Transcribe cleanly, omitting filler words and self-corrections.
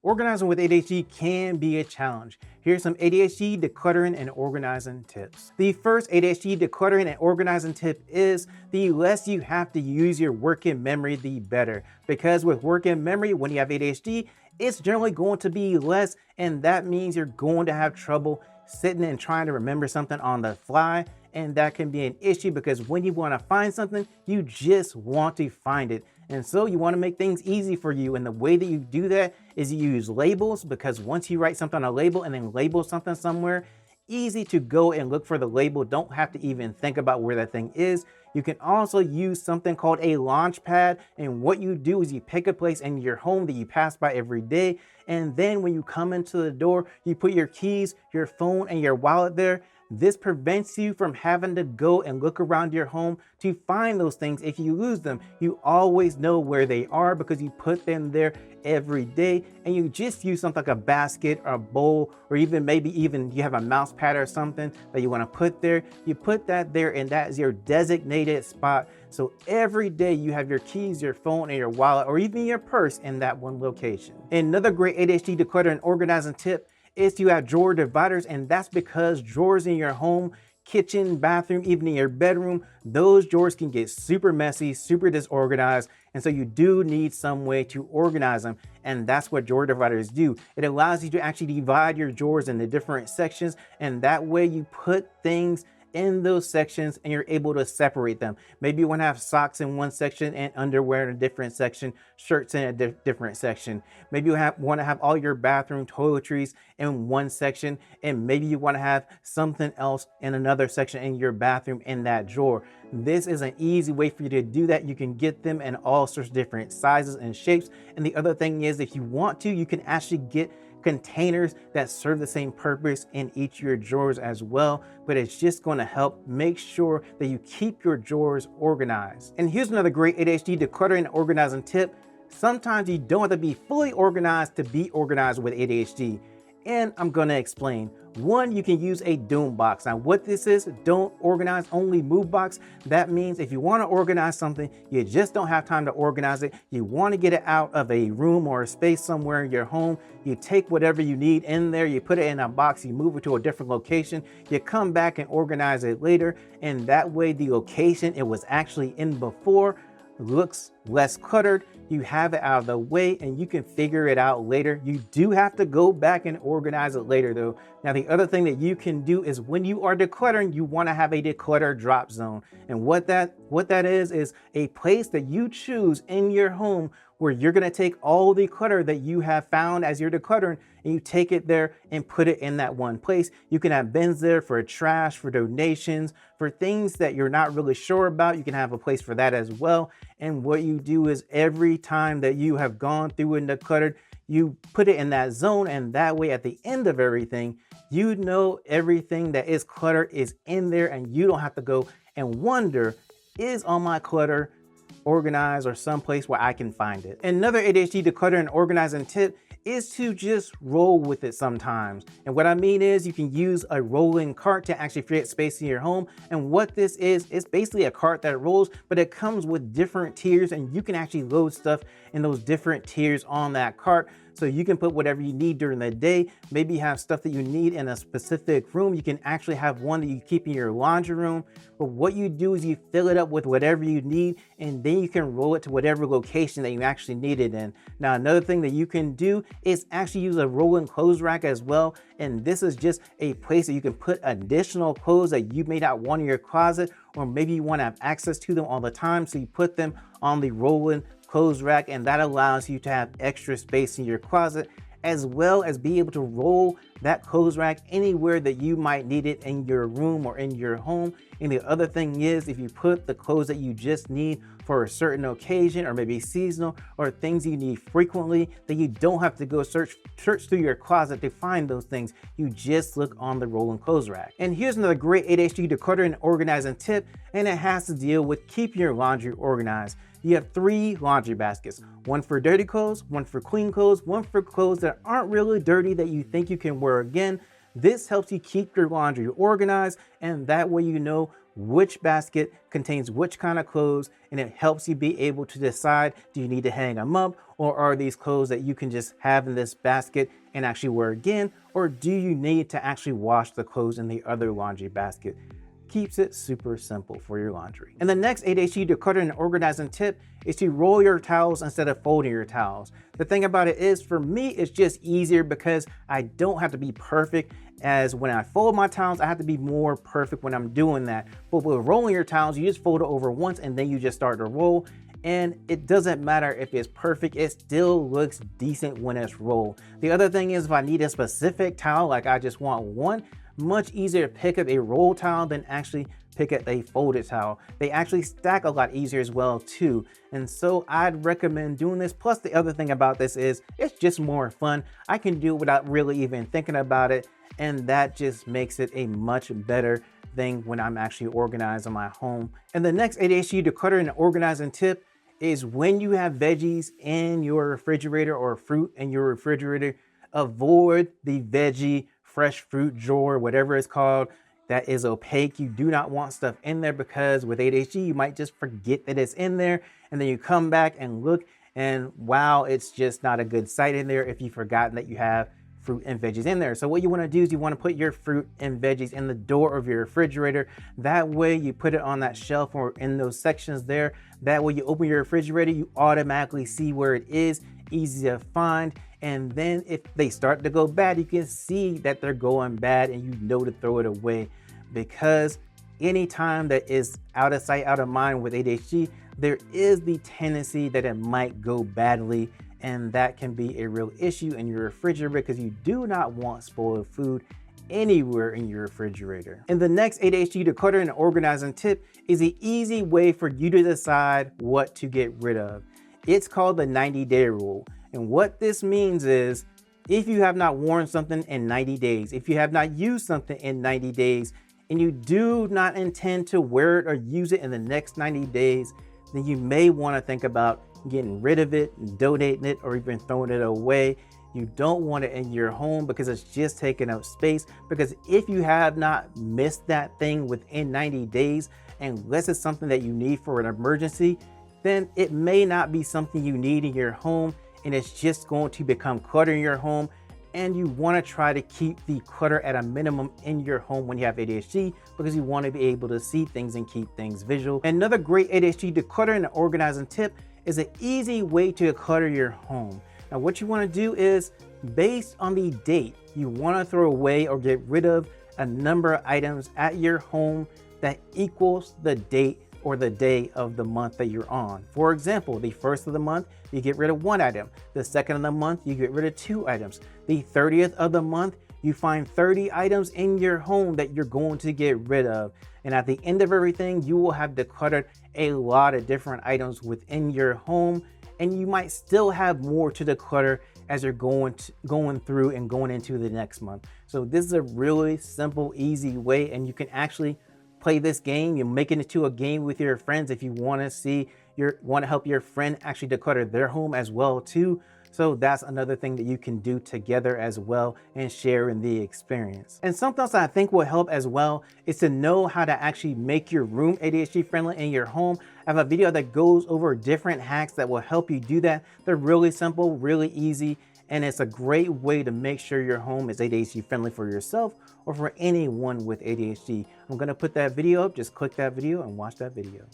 Organizing with ADHD can be a challenge. Here's some ADHD decluttering and organizing tips. The first ADHD decluttering and organizing tip is the less you have to use your working memory, the better. Because with working memory, when you have ADHD, it's generally going to be less, and that means you're going to have trouble sitting and trying to remember something on the fly. And that can be an issue because when you want to find something, you just want to find it. And so you want to make things easy for you. And the way that you do that is you use labels, because once you write something on a label and then label something somewhere, easy to go and look for the label. Don't have to even think about where that thing is. You can also use something called a launch pad. And what you do is you pick a place in your home that you pass by every day. And then when you come into the door, you put your keys, your phone, and your wallet there. This prevents you from having to go and look around your home to find those things. If you lose them, you always know where they are because you put them there every day, and you just use something like a basket or a bowl, or maybe even you have a mouse pad or something that you want to put there. You put that there, and that is your designated spot. So every day you have your keys, your phone, and your wallet, or even your purse in that one location. Another great ADHD declutter and organizing tip is to have drawer dividers, and that's because drawers in your home, kitchen, bathroom, even in your bedroom, those drawers can get super messy, super disorganized, and so you do need some way to organize them, and that's what drawer dividers do. It allows you to actually divide your drawers into different sections, and that way you put things in those sections and you're able to separate them. Maybe you want to have socks in one section and underwear in a different section, shirts in a different section. Maybe you want to have all your bathroom toiletries in one section, and maybe you want to have something else in another section in your bathroom in that drawer. This is an easy way for you to do that. You can get them in all sorts of different sizes and shapes. And the other thing is, if you want to, you can actually get containers that serve the same purpose in each of your drawers as well, but it's just going to help make sure that you keep your drawers organized. And here's another great ADHD decluttering and organizing tip. Sometimes you don't have to be fully organized to be organized with ADHD, and I'm going to explain. One, you can use a doom box. Now what this is, don't organize, only move box. That means if you want to organize something, you just don't have time to organize it. You want to get it out of a room or a space somewhere in your home. You take whatever you need in there, you put it in a box, you move it to a different location, you come back and organize it later. And that way the location it was actually in before looks less cluttered. You have it out of the way and you can figure it out later. You do have to go back and organize it later though. Now the other thing that you can do is when you are decluttering, you want to have a declutter drop zone. And what that is a place that you choose in your home where you're going to take all the clutter that you have found as you're decluttering, and you take it there and put it in that one place. You can have bins there for trash, for donations, for things that you're not really sure about. You can have a place for that as well. And what you do is every time that you have gone through and decluttered, you put it in that zone, and that way at the end of everything, you know everything that is clutter is in there, and you don't have to go and wonder, is all my clutter organized or someplace where I can find it. Another ADHD declutter and organizing tip is to just roll with it sometimes. And what I mean is you can use a rolling cart to actually create space in your home. And what this is, it's basically a cart that rolls, but it comes with different tiers, and you can actually load stuff in those different tiers on that cart. So you can put whatever you need during the day. Maybe you have stuff that you need in a specific room. You can actually have one that you keep in your laundry room. But what you do is you fill it up with whatever you need, and then you can roll it to whatever location that you actually need it in. Now, another thing that you can do is actually use a rolling clothes rack as well. And this is just a place that you can put additional clothes that you may not want in your closet, or maybe you want to have access to them all the time. So you put them on the rolling clothes rack, and that allows you to have extra space in your closet, as well as be able to roll that clothes rack anywhere that you might need it in your room or in your home. And the other thing is, if you put the clothes that you just need for a certain occasion, or maybe seasonal, or things you need frequently, that you don't have to go search through your closet to find those things. You just look on the rolling clothes rack. And here's another great ADHD declutter and organizing tip, and it has to deal with keeping your laundry organized. You have 3 laundry baskets, one for dirty clothes, one for clean clothes, one for clothes that aren't really dirty that you think you can wear again. This helps you keep your laundry organized, and that way you know which basket contains which kind of clothes, and it helps you be able to decide, do you need to hang them up, or are these clothes that you can just have in this basket and actually wear again, or do you need to actually wash the clothes in the other laundry basket? Keeps it super simple for your laundry. And the next ADHD decluttering and organizing tip is to roll your towels instead of folding your towels. The thing about it is, for me, it's just easier because I don't have to be perfect. As when I fold my towels, I have to be more perfect when I'm doing that. But with rolling your towels, you just fold it over once and then you just start to roll. And it doesn't matter if it's perfect, it still looks decent when it's rolled. The other thing is, if I need a specific towel, like I just want one, much easier to pick up a roll towel than actually pick up a folded towel. They actually stack a lot easier as well too. And so I'd recommend doing this. Plus the other thing about this is it's just more fun. I can do it without really even thinking about it. And that just makes it a much better thing when I'm actually organizing my home. And the next ADHD decluttering and organizing tip is, when you have veggies in your refrigerator or fruit in your refrigerator, avoid the veggie fresh fruit drawer, whatever it's called, that is opaque. You do not want stuff in there, because with ADHD, you might just forget that it's in there. And then you come back and look and wow, it's just not a good sight in there if you've forgotten that you have fruit and veggies in there. So what you want to do is you want to put your fruit and veggies in the door of your refrigerator. That way you put it on that shelf or in those sections there. That way you open your refrigerator, you automatically see where it is, easy to find. And then if they start to go bad, you can see that they're going bad and you know to throw it away. Because anytime that is out of sight, out of mind with ADHD, there is the tendency that it might go badly. And that can be a real issue in your refrigerator, because you do not want spoiled food anywhere in your refrigerator. And the next ADHD decluttering and organizing tip is an easy way for you to decide what to get rid of. It's called the 90-day rule. And what this means is, if you have not worn something in 90 days, if you have not used something in 90 days, and you do not intend to wear it or use it in the next 90 days, then you may want to think about getting rid of it, donating it, or even throwing it away. You don't want it in your home because it's just taking up space. Because if you have not missed that thing within 90 days, unless it's something that you need for an emergency, then it may not be something you need in your home, and it's just going to become clutter in your home. And you want to try to keep the clutter at a minimum in your home when you have ADHD, because you want to be able to see things and keep things visual. Another great ADHD decluttering and organizing tip is an easy way to declutter your home. Now what you want to do is, based on the date, you want to throw away or get rid of a number of items at your home that equals the date or the day of the month that you're on. For example, the first of the month, you get rid of 1 item. The second of the month, you get rid of 2 items. The 30th of the month, you find 30 items in your home that you're going to get rid of. And at the end of everything, you will have decluttered a lot of different items within your home. And you might still have more to declutter as you're going through and going into the next month. So this is a really simple, easy way, and you can actually play this game. You make it into a game with your friends if you want to help your friend actually declutter their home as well too. So that's another thing that you can do together as well and share in the experience. And something else I think will help as well is to know how to actually make your room ADHD friendly in your home. I have a video that goes over different hacks that will help you do that. They're really simple, really easy, and it's a great way to make sure your home is ADHD friendly for yourself or for anyone with ADHD. I'm gonna put that video up, just click that video and watch that video.